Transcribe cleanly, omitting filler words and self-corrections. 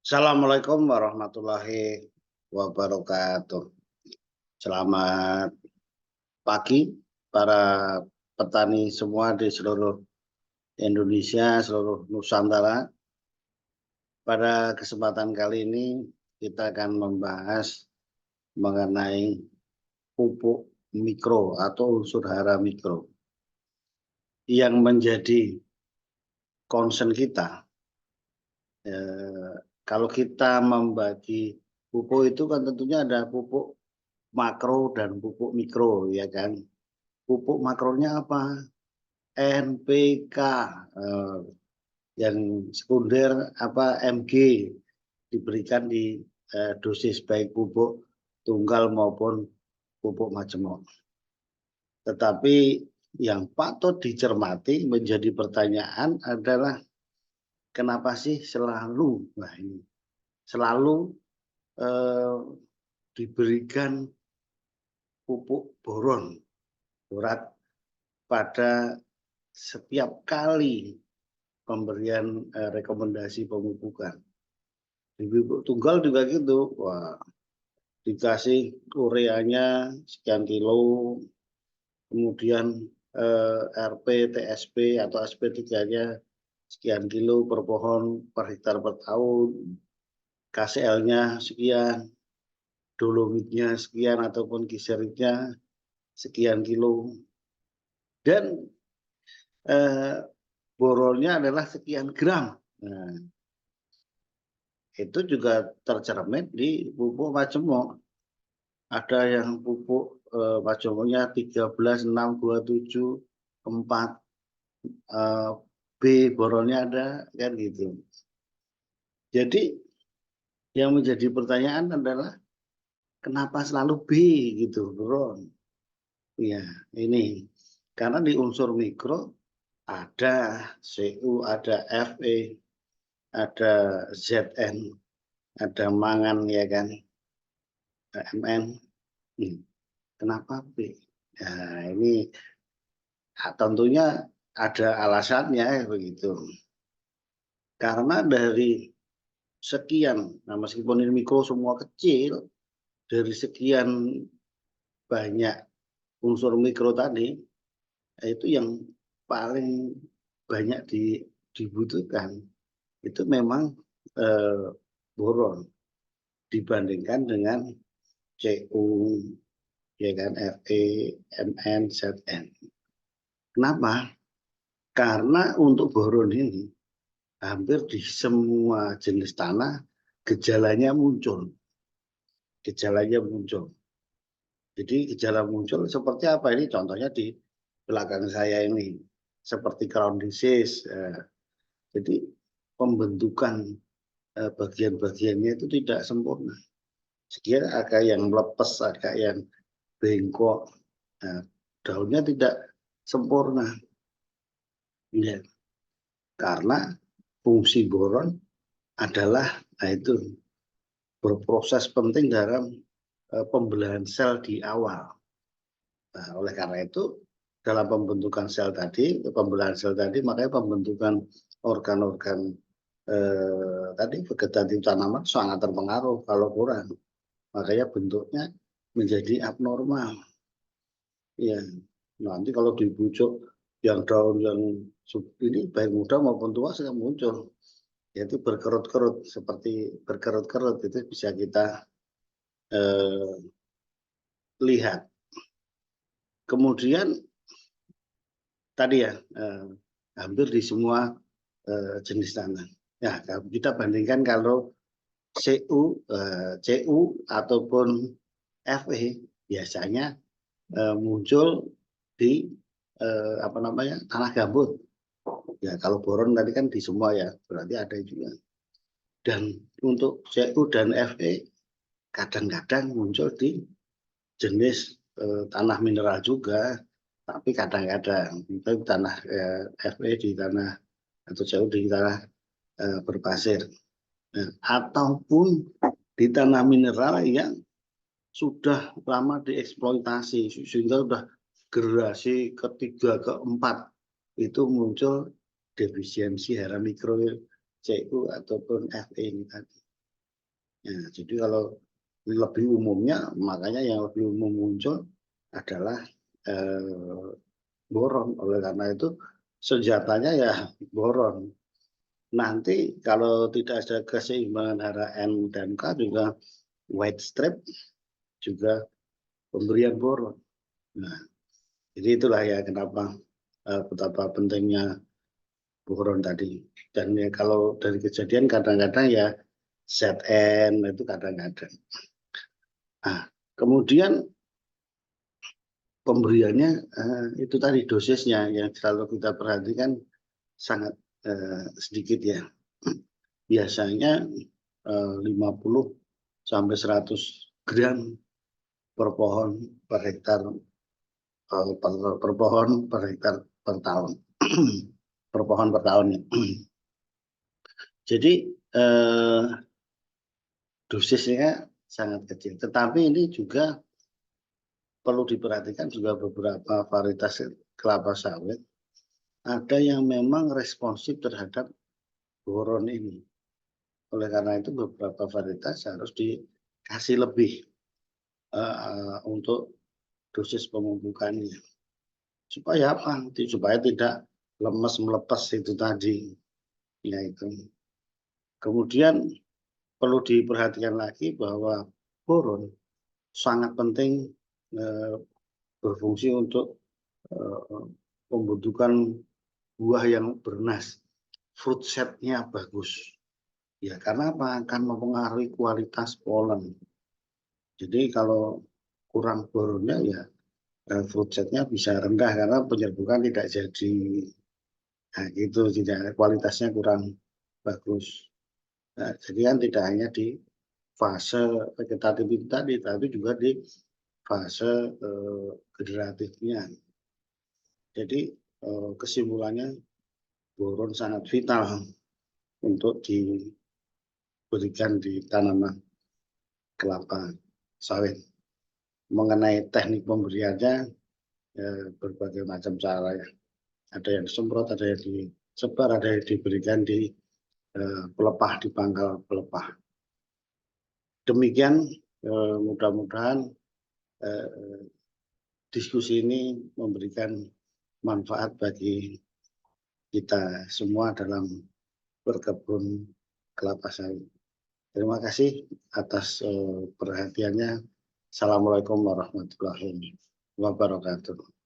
Assalamualaikum warahmatullahi wabarakatuh. Selamat pagi para petani semua di seluruh Indonesia, seluruh Nusantara. Pada kesempatan kali ini kita akan membahas mengenai pupuk mikro atau unsur hara mikro yang menjadi concern kita. Kalau kita membagi pupuk itu kan tentunya ada pupuk makro dan pupuk mikro, ya kan. Pupuk makronya apa? NPK, yang sekunder apa MG diberikan di dosis baik pupuk tunggal maupun pupuk majemuk. Tetapi yang patut dicermati menjadi pertanyaan adalah kenapa sih selalu diberikan pupuk boron, borat pada setiap kali pemberian rekomendasi pemupukan. Di pupuk tunggal juga gitu, wah, dikasih ureanya sekian kilo, kemudian RP, TSP atau SP3-nya sekian kilo per pohon per hektar per tahun, KCL-nya sekian, dolomitnya sekian ataupun kiseritnya sekian kilo, dan boronnya adalah sekian gram. Nah, itu juga tercermin di pupuk majemuk. Ada yang pupuk majemuknya 13, 6, 27, 4, B boronnya ada kan gitu. Jadi yang menjadi pertanyaan adalah kenapa selalu B gitu boron? Ya ini karena di unsur mikro ada Cu, ada Fe, ada Zn, ada mangan, ya kan, Mn. Kenapa B? Nah, ini tentunya ada alasannya begitu. Karena dari sekian, nah meskipun ini mikro semua kecil, dari sekian banyak unsur mikro tadi, itu yang paling banyak dibutuhkan itu memang boron dibandingkan dengan Cu, ya kan, Fe, Mn, Zn. Kenapa? Karena untuk boron ini hampir di semua jenis tanah gejalanya muncul. Gejalanya muncul. Jadi gejala muncul seperti apa ini? Contohnya di belakang saya ini, seperti crown disease. Jadi pembentukan bagian-bagiannya itu tidak sempurna. Sekian agak yang melepas, agak yang bengkok. Nah, daunnya tidak sempurna. Ya. Karena fungsi boron adalah itu berproses penting dalam pembelahan sel di awal. Nah, oleh karena itu dalam pembentukan sel tadi, pembelahan sel tadi, makanya pembentukan organ-organ tadi vegetatif tanaman sangat terpengaruh kalau kurang. Makanya bentuknya menjadi abnormal. Ya, nanti kalau dibujuk yang daun yang ini baik muda maupun tua sudah muncul, yaitu berkerut-kerut, seperti berkerut-kerut itu bisa kita lihat. Kemudian tadi ya hampir di semua jenis tanah. Ya, kita bandingkan kalau Cu ataupun Fe biasanya muncul di tanah gambut. Ya, kalau boron tadi kan di semua ya, berarti ada juga. Dan untuk Cu dan Fe kadang-kadang muncul di jenis tanah mineral juga, tapi kadang-kadang itu tanah Fe di tanah atau Cu di tanah berpasir, ataupun di tanah mineral yang sudah lama dieksploitasi sehingga sudah generasi ketiga keempat itu muncul defisiensi hara mikro Cu ataupun Fe ini tadi. Ya, jadi kalau lebih umumnya, makanya yang lebih umum muncul adalah boron. Oleh karena itu senjatanya ya boron. Nanti kalau tidak ada keseimbangan antara N dan K juga white strip juga pemberian boron. Nah, jadi itulah ya kenapa betapa pentingnya boron tadi. Dan ya kalau dari kejadian kadang-kadang ya ZN itu kadang-kadang. Nah, kemudian pemberiannya itu tadi dosisnya yang selalu kita perhatikan sangat sedikit ya. Biasanya 50 sampai 100 gram per pohon per hektar per pohon per hektar per tahun. Per pohon per tahun ya. Jadi dosisnya sangat kecil. Tetapi ini juga perlu diperhatikan juga beberapa varietas kelapa sawit ada yang memang responsif terhadap boron ini. Oleh karena itu beberapa varietas harus dikasih lebih untuk dosis pemupukannya. Supaya apa? Supaya tidak lemes melepas itu tadi. Ya itu. Kemudian perlu diperhatikan lagi bahwa boron sangat penting berfungsi untuk pembentukan buah yang bernas. Fruit set-nya bagus. Ya karena apa? Akan mempengaruhi kualitas polen. Jadi kalau kurang boronnya ya fruit set-nya bisa rendah karena penyerbukan tidak jadi. Nah, itu tidak kualitasnya kurang bagus. Nah, jadi kan tidak hanya di fase vegetatif itu tadi, tapi juga di fase generatifnya. Jadi kesimpulannya boron sangat vital untuk diberikan di tanaman kelapa sawit. Mengenai teknik pemberiannya berbagai macam cara ya. Ada yang disemprot, ada yang disebar, ada yang diberikan di pelepah, di pangkal pelepah. Demikian mudah-mudahan diskusi ini memberikan manfaat bagi kita semua dalam berkebun kelapa sawit. Terima kasih atas perhatiannya. Assalamualaikum warahmatullahi wabarakatuh.